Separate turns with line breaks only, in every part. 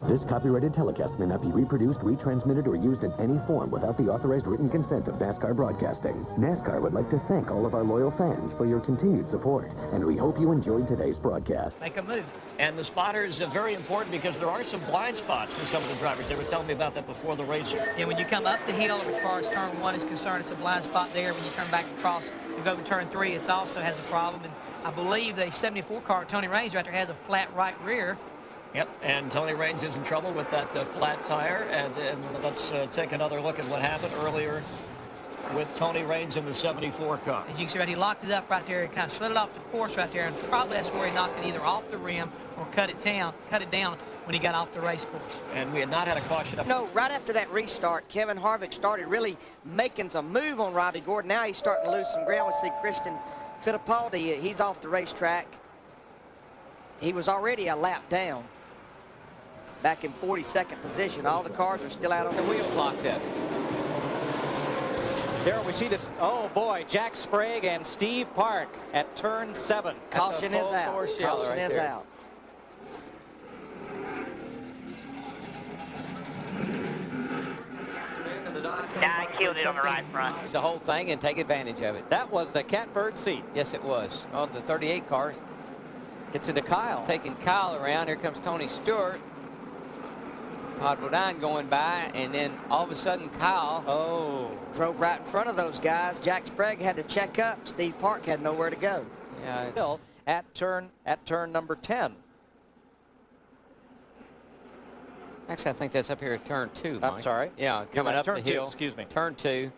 This copyrighted telecast may not be reproduced, retransmitted, or used in any form without the authorized written consent of NASCAR Broadcasting. NASCAR would like to thank all of our loyal fans for your continued support, and we hope you enjoyed today's broadcast.
Make a move. And the spotters are very important because there are some blind spots for some of the drivers. They were telling me about that before the race here.
Yeah, when you come up the hill, as far as turn 1 is concerned, it's a blind spot there. When you turn back across and go to turn 3, it also has a problem. And I believe the 74 car, Tony Raines, right there, has a flat right rear.
Yep, and Tony Raines is in trouble with that flat tire. And let's take another look at what happened earlier with Tony Raines in the 74 car.
As you can see, right, he locked it up right there and kind of slid it off the course right there, and probably that's where he knocked it either off the rim or cut it down when he got off the race course.
And we had not had a caution up.
No, right after that restart, Kevin Harvick started really making some move on Robbie Gordon. Now he's starting to lose some ground. We see Christian Fittipaldi, he's off the racetrack. He was already a lap down, back in 42nd position. All the cars are still out on
the wheels locked up.
There we see this. Oh boy, Jack Sprague and Steve Park at turn 7.
Caution is out. Caution is out.
Yeah, I killed it on the right front.
It's the whole thing and take advantage of it.
That was the catbird seat.
Yes, it was. Oh, the 38 cars.
Gets into Kyle.
Taking Kyle around. Here comes Tony Stewart. Todd Bodine going by, and then all of a sudden Kyle
drove right in front of those guys. Jack Sprague had to check up. Steve Park had nowhere to go.
Yeah,
still at turn number 10.
Actually, I think that's up here at turn 2, Mike.
I'm sorry.
Yeah, coming up the hill.
Excuse me.
Turn 2,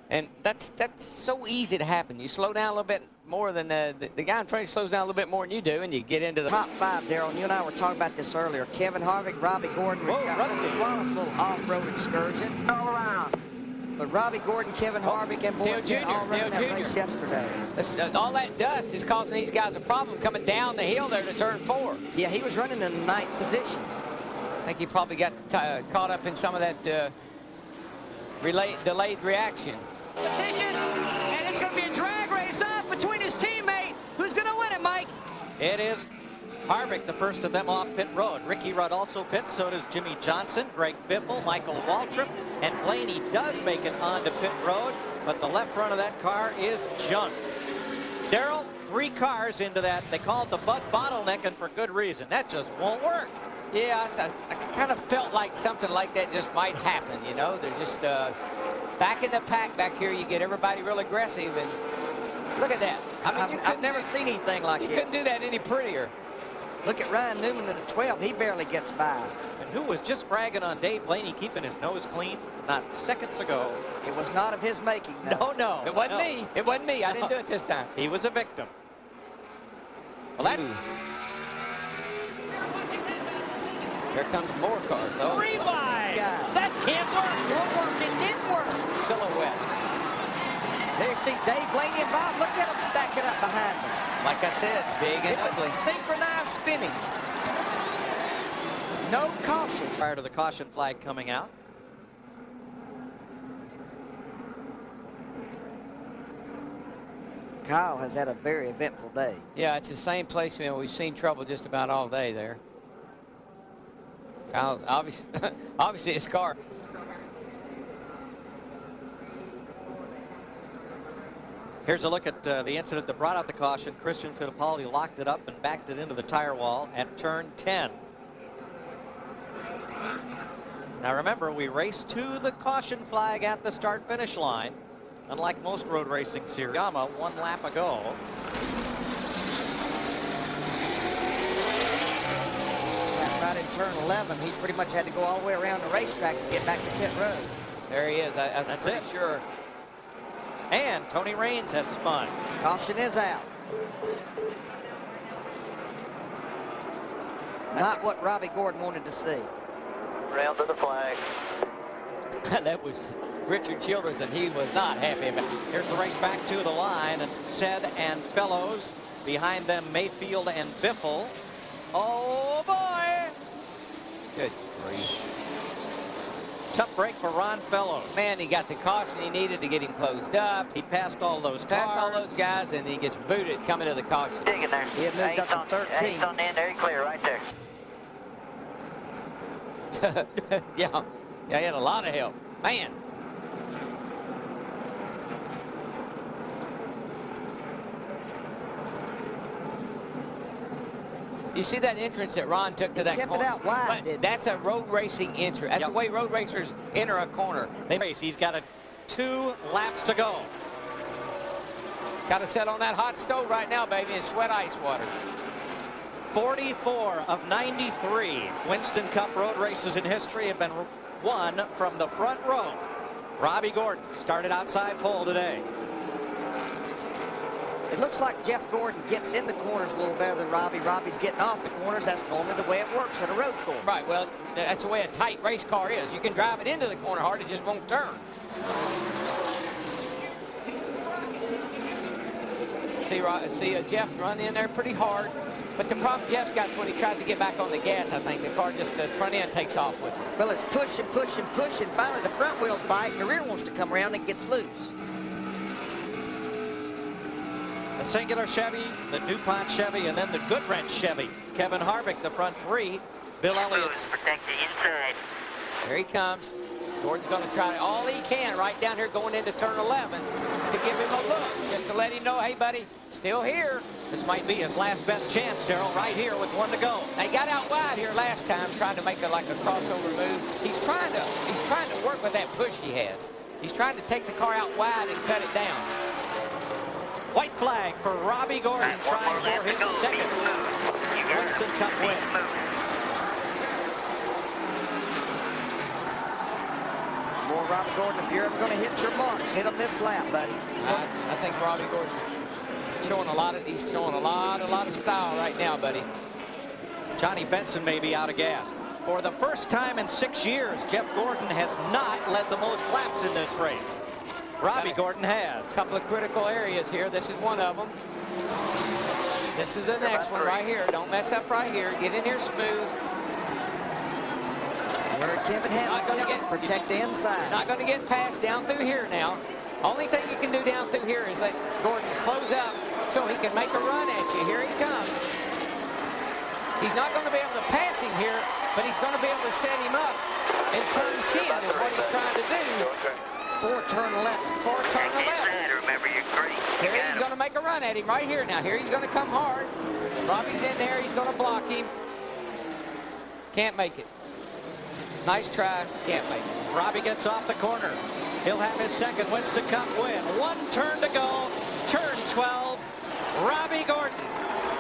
and that's so easy to happen. You slow down a little bit more than the guy in front of you slows down a little bit more than you do, and you get into the
top 5. Daryl, you and I were talking about this earlier. Kevin Harvick, Robbie Gordon, Wallace, little off-road excursion all around. But Robbie Gordon, Kevin Harvick, and Boyce all running that race yesterday.
All that dust is causing these guys a problem coming down the hill there to turn 4.
Yeah, he was running in the 9th position.
I think he probably got caught up in some of that delayed reaction.
And it's going to be a drag race off between his teammate. Who's going to win it, Mike?
It is Harvick, the first of them off pit road. Ricky Rudd also pits, so does Jimmy Johnson, Greg Biffle, Michael Waltrip, and Blaney does make it onto pit road, but the left front of that car is junk. Daryl, 3 cars into that. They call it the Bud bottleneck, and for good reason. That just won't work.
Yeah, I kind of felt like something like that just might happen, you know. They're just back in the pack back here. You get everybody real aggressive, and look at that.
I mean, I've never seen anything like it.
You couldn't do that any prettier.
Look at Ryan Newman in the 12. He barely gets by.
And who was just bragging on Dave Blaney keeping his nose clean not seconds ago.
It was not of his making.
No.
It wasn't me. It wasn't me. I didn't do it this time.
He was a victim. Well, that...
Here comes more cars. Oh,
rewind! That can't work.
Won't work. It didn't work.
Silhouette.
There you see Dave Blaney and Bob. Look at them stacking up behind them.
Like I said, big and ugly.
Synchronized spinning. No caution.
Prior to the caution flag coming out.
Kyle has had a very eventful day.
Yeah, it's the same place, man. We've seen trouble just about all day there. Kyle's obviously his car.
Here's a look at the incident that brought out the caution. Christian Fittipaldi locked it up and backed it into the tire wall at turn 10. Now remember, we race to the caution flag at the start-finish line. Unlike most road racing series, Yama 1 lap ago.
Right in turn 11, he pretty much had to go all the way around the racetrack to get back to pit road.
There he is.
That's
pretty sure.
And Tony Raines has spun.
Caution is out. Not what Robbie Gordon wanted to see.
Round to the flag.
That was Richard Childress, and he was not happy about it.
Here's the race back to the line, and Sed and Fellows behind them, Mayfield and Biffle. Oh boy!
Good grief.
Tough break for Ron Fellows.
Man, he got the caution he needed to get him closed up.
He passed all those cars.
Passed all those guys, and he gets booted coming to the caution.
Dig in there.
He had moved up to 13.
He's on the end there, clear right there.
Yeah, he had a lot of help. Man. You see that entrance that Ron took to that
kept
corner?
it out wide,
But that's a road racing entrance. That's the way road racers enter a corner.
He's got 2 laps to go.
Got to set on that hot stove right now, baby, and sweat ice water.
44 of 93 Winston Cup road races in history have been won from the front row. Robbie Gordon started outside pole today.
It looks like Jeff Gordon gets in the corners a little better than Robbie. Robbie's getting off the corners. That's normally the way it works at a road course.
Right, well, that's the way a tight race car is. You can drive it into the corner hard, it just won't turn. See Jeff run in there pretty hard. But the problem Jeff's got is when he tries to get back on the gas, I think the car just, the front end takes off with him.
Well, it's pushing, pushing, pushing. Finally, the front wheels bite, and the rear wants to come around and gets loose.
The singular Chevy, the DuPont Chevy, and then the Goodwrench Chevy. Kevin Harvick, the front 3. Bill Elliott's.
Protect the inside.
Here he comes. Gordon's going to try all he can right down here going into turn 11 to give him a look, just to let him know, hey, buddy, still here.
This might be his last best chance, Darrell, right here with 1 to go.
They got out wide here last time, trying to make like a crossover move. He's trying to work with that push he has. He's trying to take the car out wide and cut it down.
White flag for Robbie Gordon, trying for his second Winston Cup win.
More Robbie Gordon, if you're ever going to hit your marks, hit them this lap, buddy.
I think Robbie Gordon showing a lot of, he's showing a lot of style right now, buddy.
Johnny Benson may be out of gas. For the first time in 6 years, Jeff Gordon has not led the most laps in this race. Robbie Gordon has.
A couple of critical areas here. This is one of them. This is the next one right here. Don't mess up right here. Get in here smooth.
Where Kevin Hamilton, protect the inside.
You're not going to get past down through here now. Only thing you can do down through here is let Gordon close up so he can make a run at you. Here he comes. He's not going to be able to pass him here, but he's going to be able to set him up in turn 10 is what he's trying to do.
For turn 11.
For turn 11.
Remember your green.
Here he's going to make a run at him right here now. Here he's going to come hard. Robbie's in there. He's going to block him. Can't make it. Nice try. Can't make it.
Robbie gets off the corner. He'll have his second Winston Cup win. 1 turn to go. Turn 12. Robbie Gordon,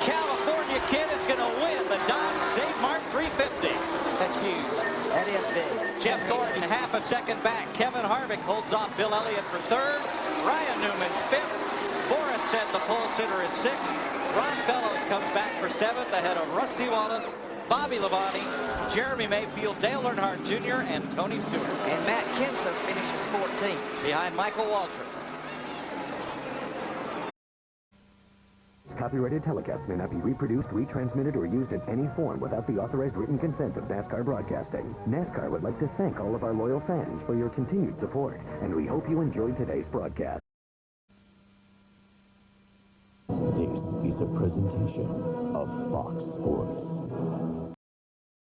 California kid, is going to win the Dodge St. Mart 350.
That's huge.
That is big.
Jeff Gordon half a second back. Kevin Harvick holds off Bill Elliott for 3rd. Ryan Newman's 5th. Boris said the pole sitter is 6th. Ron Fellows comes back for 7th ahead of Rusty Wallace, Bobby Labonte, Jeremy Mayfield, Dale Earnhardt Jr., and Tony Stewart.
And Matt Kenseth finishes 14th.
Behind Michael Waltrip.
Copyrighted telecast may not be reproduced, retransmitted, or used in any form without the authorized written consent of NASCAR Broadcasting. NASCAR would like to thank all of our loyal fans for your continued support, and we hope you enjoyed today's broadcast. This is a presentation of Fox Sports.